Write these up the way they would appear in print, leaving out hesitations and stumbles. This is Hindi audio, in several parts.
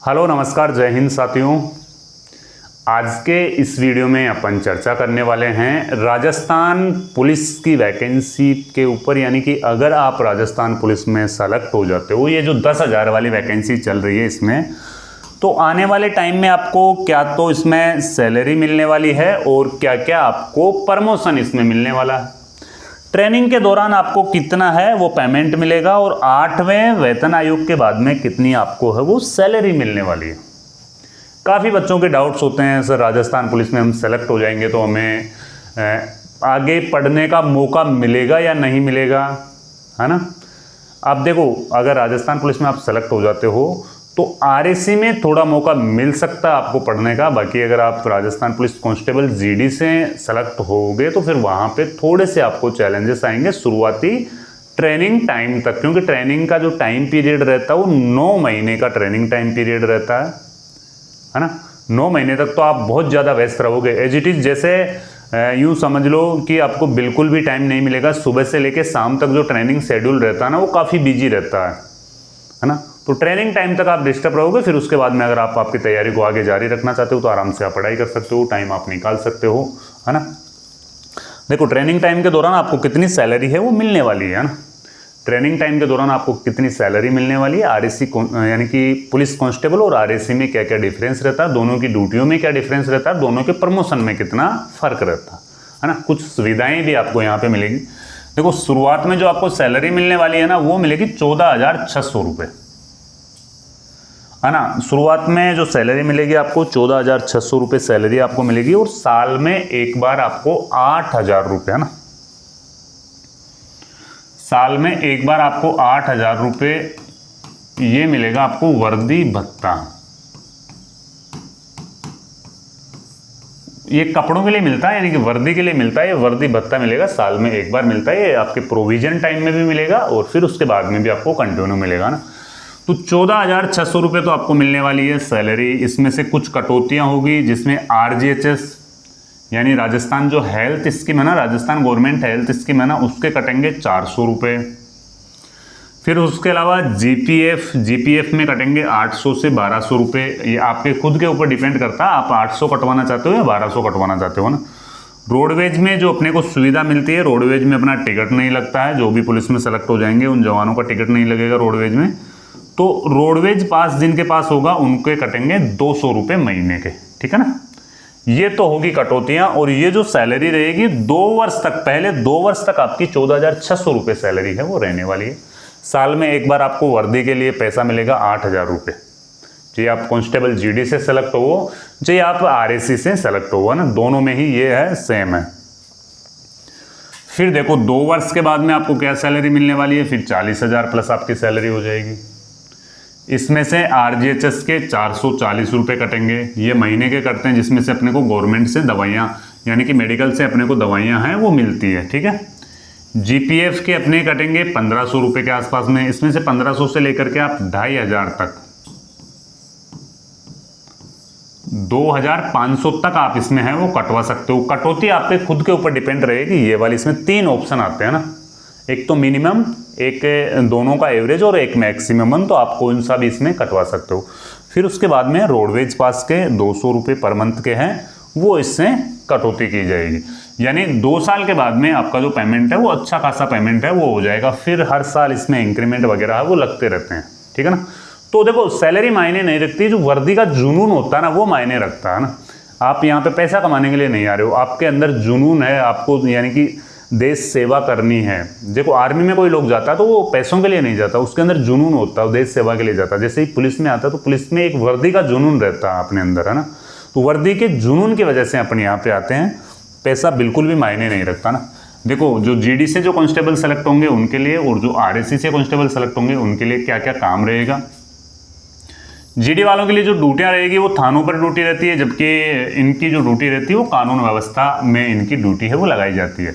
हेलो नमस्कार, जय हिंद साथियों। आज के इस वीडियो में अपन चर्चा करने वाले हैं राजस्थान पुलिस की वैकेंसी के ऊपर। यानी कि अगर आप राजस्थान पुलिस में सेलेक्ट हो जाते हो, ये जो 10,000 वाली वैकेंसी चल रही है इसमें, तो आने वाले टाइम में आपको क्या तो इसमें सैलरी मिलने वाली है और क्या क्या आपको प्रमोशन इसमें मिलने वाला है। ट्रेनिंग के दौरान आपको कितना है वो पेमेंट मिलेगा और 8वें वेतन आयोग के बाद में कितनी आपको है वो सैलरी मिलने वाली है। काफ़ी बच्चों के डाउट्स होते हैं, सर राजस्थान पुलिस में हम सेलेक्ट हो जाएंगे तो हमें आगे पढ़ने का मौका मिलेगा या नहीं मिलेगा, है ना। आप देखो, अगर राजस्थान पुलिस में आप सेलेक्ट हो जाते हो तो आरएसी में थोड़ा मौका मिल सकता है आपको पढ़ने का। बाकी अगर आप राजस्थान पुलिस कांस्टेबल जीडी से सेलेक्ट होगे तो फिर वहाँ पे थोड़े से आपको चैलेंजेस आएंगे शुरुआती ट्रेनिंग टाइम तक, क्योंकि ट्रेनिंग का जो टाइम पीरियड रहता है वो 9 महीने का ट्रेनिंग टाइम पीरियड रहता है ना। 9 महीने तक तो आप बहुत ज़्यादा व्यस्त रहोगे। एज इट इज़ जैसे यूँ समझ लो कि आपको बिल्कुल भी टाइम नहीं मिलेगा। सुबह से लेकर शाम तक जो ट्रेनिंग शेड्यूल रहता है ना वो काफ़ी बिजी रहता है ना। तो ट्रेनिंग टाइम तक आप डिस्टर्ब रहोगे। फिर उसके बाद में अगर आप आपकी तैयारी को आगे जारी रखना चाहते हो तो आराम से आप पढ़ाई कर सकते हो, टाइम आप निकाल सकते हो, है ना। देखो, ट्रेनिंग टाइम के दौरान आपको कितनी सैलरी है वो मिलने वाली है ना। ट्रेनिंग टाइम के दौरान आपको कितनी सैलरी मिलने वाली है, आरएसी यानी कि पुलिस कांस्टेबल और आरएसी में क्या क्या डिफरेंस रहता है, दोनों की ड्यूटियों में क्या डिफरेंस रहता है, दोनों के प्रमोशन में कितना फर्क रहता है ना। कुछ सुविधाएं भी आपको यहाँ पे मिलेगी। देखो, शुरुआत में जो आपको सैलरी मिलने वाली है ना वो मिलेगी 14,600 रुपये, है ना। शुरुआत में जो सैलरी मिलेगी आपको 14,600 रुपये सैलरी आपको मिलेगी और साल में एक बार आपको 8,000 रुपये, है ना। साल में एक बार आपको 8,000 रुपये ये मिलेगा आपको वर्दी भत्ता। ये कपड़ों के लिए मिलता है, यानी कि वर्दी के लिए मिलता है। ये वर्दी भत्ता मिलेगा, साल में एक बार मिलता है। ये आपके प्रोविजन टाइम में भी मिलेगा और फिर उसके बाद में भी आपको कंटिन्यू मिलेगा ना। तो 14,600 रुपये तो आपको मिलने वाली है सैलरी। इसमें से कुछ कटौतियाँ होगी, जिसमें आरजीएचएस यानी राजस्थान जो हेल्थ स्कीम है ना, राजस्थान गवर्नमेंट हेल्थ स्कीम है ना, उसके कटेंगे 400 रुपये। फिर उसके अलावा जीपीएफ में कटेंगे 800 से 1,200 रुपये। ये आपके खुद के ऊपर डिपेंड करता है, आप 800 कटवाना चाहते हो या 1,200 कटवाना चाहते हो ना। रोडवेज में जो अपने को सुविधा मिलती है, रोडवेज में अपना टिकट नहीं लगता है। जो भी पुलिस में सेलेक्ट हो जाएंगे उन जवानों का टिकट नहीं लगेगा रोडवेज में। तो रोडवेज पास जिनके पास होगा उनके कटेंगे 200 रुपये महीने के, ठीक है ना। ये तो होगी कटौतियां। और ये जो सैलरी रहेगी 2 वर्ष तक, पहले 2 वर्ष तक आपकी 14,600 रुपये सैलरी है वो रहने वाली है। साल में एक बार आपको वर्दी के लिए पैसा मिलेगा 8,000 रुपये। चाहे आप कांस्टेबल जीडी से सेलेक्ट हो, चाहे आप आरएसी से सेलेक्ट हो, ना, दोनों में ही ये है, सेम है। फिर देखो, 2 वर्ष के बाद में आपको क्या सैलरी मिलने वाली है, फिर 40,000 प्लस आपकी सैलरी हो जाएगी। इसमें से आरजीएचएस के 440 रुपये कटेंगे, ये महीने के कटते हैं, जिसमें से अपने को गवर्नमेंट से दवाइयाँ यानी कि मेडिकल से अपने को दवाइयाँ हैं वो मिलती है, ठीक है। जीपीएफ के अपने कटेंगे 1,500 रुपये के आसपास में। इसमें से 1,500 से लेकर के आप 2,500 तक, 2,500 तक आप इसमें है वो कटवा सकते हो। कटौती आपके खुद के ऊपर डिपेंड रहेगी ये वाली। इसमें 3 ऑप्शन आते हैं ना, एक तो मिनिमम, एक दोनों का एवरेज और एक मैक्सिमम। तो आप कौन सा भी इसमें कटवा सकते हो। फिर उसके बाद में रोडवेज पास के 200 रुपये पर मंथ के हैं, वो इससे कटौती की जाएगी। यानी 2 साल के बाद में आपका जो पेमेंट है वो अच्छा खासा पेमेंट है वो हो जाएगा। फिर हर साल इसमें इंक्रीमेंट वगैरह है वो लगते रहते हैं, ठीक है ना। तो देखो, सैलरी मायने नहीं रखती, जो वर्दी का जुनून होता है ना वो मायने रखता है ना। आप यहाँ पे पैसा कमाने के लिए नहीं आ रहे हो, आपके अंदर जुनून है, आपको यानी कि देश सेवा करनी है। देखो, आर्मी में कोई लोग जाता है तो वो पैसों के लिए नहीं जाता, उसके अंदर जुनून होता है, देश सेवा के लिए जाता है। जैसे ही पुलिस में आता है तो पुलिस में एक वर्दी का जुनून रहता है अपने अंदर, है ना। तो वर्दी के जुनून की वजह से अपन यहाँ पे आते हैं। पैसा बिल्कुल भी मायने नहीं रखता ना। देखो, जो जीडी से जो कांस्टेबल सेलेक्ट होंगे उनके लिए और जो आरएसी से कांस्टेबल सेलेक्ट होंगे उनके लिए क्या क्या काम रहेगा। जीडी वालों के लिए जो ड्यूटियाँ रहेगी वो थानों पर ड्यूटी रहती है, जबकि इनकी जो ड्यूटी रहती है वो कानून व्यवस्था में इनकी ड्यूटी है वो लगाई जाती है।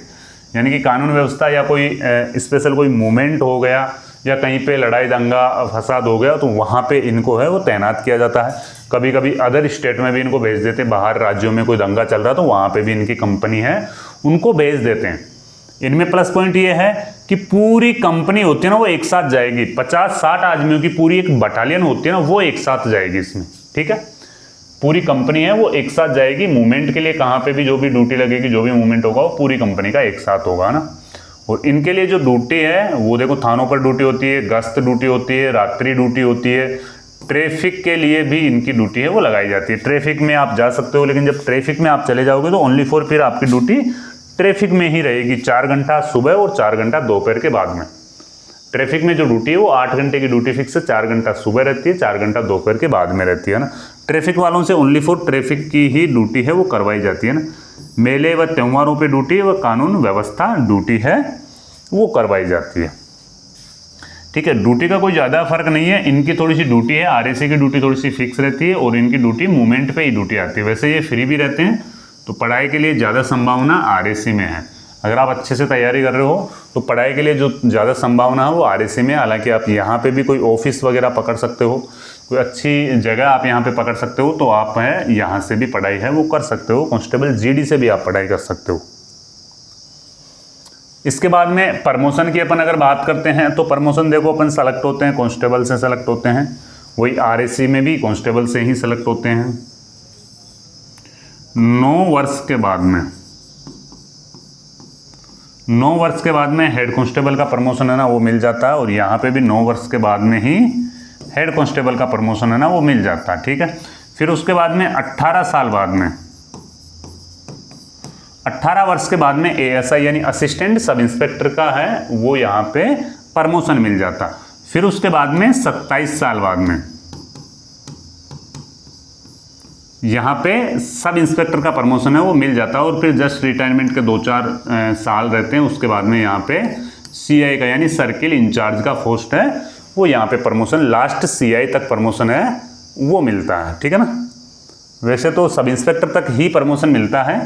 यानी कि कानून व्यवस्था या कोई स्पेशल कोई मूवमेंट हो गया या कहीं पे लड़ाई दंगा फसाद हो गया तो वहाँ पे इनको है वो तैनात किया जाता है। कभी कभी अदर स्टेट में भी इनको भेज देते हैं, बाहर राज्यों में कोई दंगा चल रहा तो वहाँ पे भी इनकी कंपनी है उनको भेज देते हैं। इनमें प्लस पॉइंट ये है कि पूरी कंपनी होती है ना वो एक साथ जाएगी, 50-60 आदमियों की पूरी एक बटालियन होती है ना वो एक साथ जाएगी इसमें, ठीक है। पूरी कंपनी है वो एक साथ जाएगी मूवमेंट के लिए, कहाँ पे भी जो भी ड्यूटी लगेगी, जो भी मूवमेंट होगा वो पूरी कंपनी का एक साथ होगा ना। और इनके लिए जो ड्यूटी है वो देखो, थानों पर ड्यूटी होती है, गश्त ड्यूटी होती है, रात्रि ड्यूटी होती है, ट्रैफिक के लिए भी इनकी ड्यूटी है वो लगाई जाती है। ट्रैफिक में आप जा सकते हो, लेकिन जब ट्रैफिक में आप चले जाओगे तो ओनली फॉर फिर आपकी ड्यूटी ट्रैफिक में ही रहेगी, 4 घंटा सुबह और 4 घंटा दोपहर के बाद में। ट्रैफिक में जो ड्यूटी है वो 8 घंटे की ड्यूटी फिक्स है, 4 घंटा सुबह रहती है, 4 घंटा दोपहर के बाद में रहती है ना। ट्रैफिक वालों से ओनली फॉर ट्रैफिक की ही ड्यूटी है वो करवाई जाती है ना। मेले व त्योहारों पे ड्यूटी व कानून व्यवस्था ड्यूटी है वो करवाई जाती है, ठीक है। ड्यूटी का कोई ज़्यादा फर्क नहीं है, इनकी थोड़ी सी ड्यूटी है, आरएसी की ड्यूटी थोड़ी सी फिक्स रहती है और इनकी ड्यूटी मूवमेंट पे ही ड्यूटी आती है। वैसे ये फ्री भी रहते हैं, तो पढ़ाई के लिए ज़्यादा संभावना आरएसी में है। अगर आप अच्छे से तैयारी कर रहे हो तो पढ़ाई के लिए जो ज़्यादा संभावना है वो आरएसी में। हालांकि आप यहाँ पे भी कोई ऑफिस वगैरह पकड़ सकते हो, कोई अच्छी जगह आप यहाँ पे पकड़ सकते हो, तो आप है यहाँ से भी पढ़ाई है वो कर सकते हो। कांस्टेबल जीडी से भी आप पढ़ाई कर सकते हो। इसके बाद में प्रमोशन की अपन अगर बात करते हैं तो प्रमोशन देखो, अपन सेलेक्ट होते हैं कांस्टेबल से सेलेक्ट होते हैं, वही आरएसी में भी कांस्टेबल से ही सेलेक्ट होते हैं। 9 वर्ष के बाद में 9 वर्ष के बाद में हेड कांस्टेबल का प्रमोशन है ना वो मिल जाता है, और यहाँ पे भी 9 वर्ष के बाद में ही हेड कांस्टेबल का प्रमोशन है ना वो मिल जाता है, ठीक है। फिर उसके बाद में 18 साल बाद में 18 वर्ष के बाद में एएसआई यानी असिस्टेंट सब इंस्पेक्टर का है वो यहाँ पे प्रमोशन मिल जाता। फिर उसके बाद में 27 साल बाद में यहाँ पे सब इंस्पेक्टर का प्रमोशन है वो मिल जाता है, और फिर जस्ट रिटायरमेंट के 2-4 साल रहते हैं। उसके बाद में यहाँ पे सीआई का यानी सर्किल इंचार्ज का पोस्ट है वो यहाँ पे प्रमोशन, लास्ट सीआई तक प्रमोशन है वो मिलता है, ठीक है ना। वैसे तो सब इंस्पेक्टर तक ही प्रमोशन मिलता है,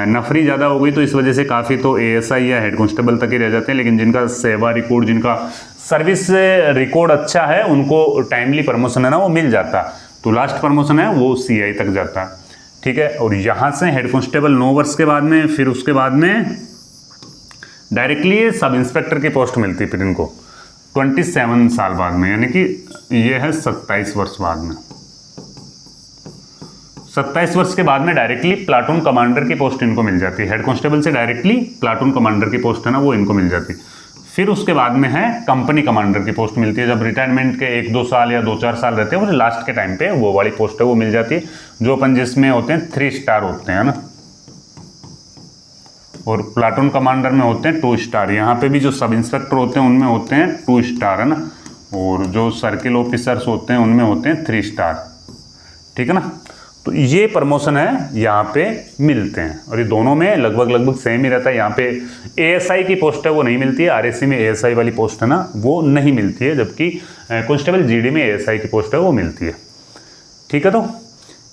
नफरी ज़्यादा हो गई तो इस वजह से काफ़ी तो एएसआई या हेड कांस्टेबल तक ही रह जाते हैं, लेकिन जिनका सेवा रिकॉर्ड, जिनका सर्विस रिकॉर्ड अच्छा है उनको टाइमली प्रमोशन है ना वो मिल जाता, तो लास्ट प्रमोशन है वो सीआई तक जाता, ठीक है। और यहाँ से हेड कांस्टेबल 9 वर्ष के बाद में, फिर उसके बाद में डायरेक्टली सब इंस्पेक्टर की पोस्ट मिलती है फिर इनको 27 साल बाद में, यानी कि ये है 27 वर्ष बाद में। 27 वर्ष के बाद में डायरेक्टली प्लाटून कमांडर की पोस्ट इनको मिल जाती है। हेड कांस्टेबल से डायरेक्टली प्लाटून कमांडर की पोस्ट है ना वो इनको मिल जाती है। फिर उसके बाद में है कंपनी कमांडर की पोस्ट मिलती है, जब रिटायरमेंट के 1-2 साल या 2-4 साल रहते हैं, वो लास्ट के टाइम पे वो वाली पोस्ट है वो मिल जाती है, जो अपन जिसमें होते हैं 3 स्टार होते हैं ना, और प्लाटून कमांडर में होते हैं 2 स्टार। यहाँ पे भी जो सब इंस्पेक्टर होते हैं उनमें होते हैं 2 स्टार है ना, और जो सर्किल ऑफिसर्स होते हैं उनमें होते हैं 3 स्टार, ठीक है ना। तो ये प्रमोशन है यहाँ पे मिलते हैं, और ये दोनों में लगभग सेम ही रहता है। यहाँ पे एएसआई की पोस्ट है वो नहीं मिलती है, आरएसी में एएसआई वाली पोस्ट है ना वो नहीं मिलती है, जबकि कांस्टेबल जीडी में एएसआई की पोस्ट है वो मिलती है, ठीक है। तो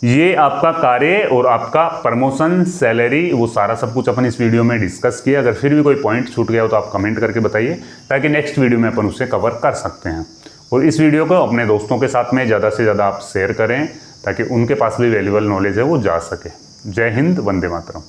ये आपका कार्य और आपका प्रमोशन, सैलरी, वो सारा सब कुछ अपन इस वीडियो में डिस्कस किया। अगर फिर भी कोई पॉइंट छूट गया हो तो आप कमेंट करके बताइए, ताकि नेक्स्ट वीडियो में अपन उसे कवर कर सकते हैं। और इस वीडियो को अपने दोस्तों के साथ में ज़्यादा से ज़्यादा आप शेयर करें, ताकि उनके पास भी वैल्यूएबल नॉलेज है वो जा सके। जय हिंद, वंदे मातरम।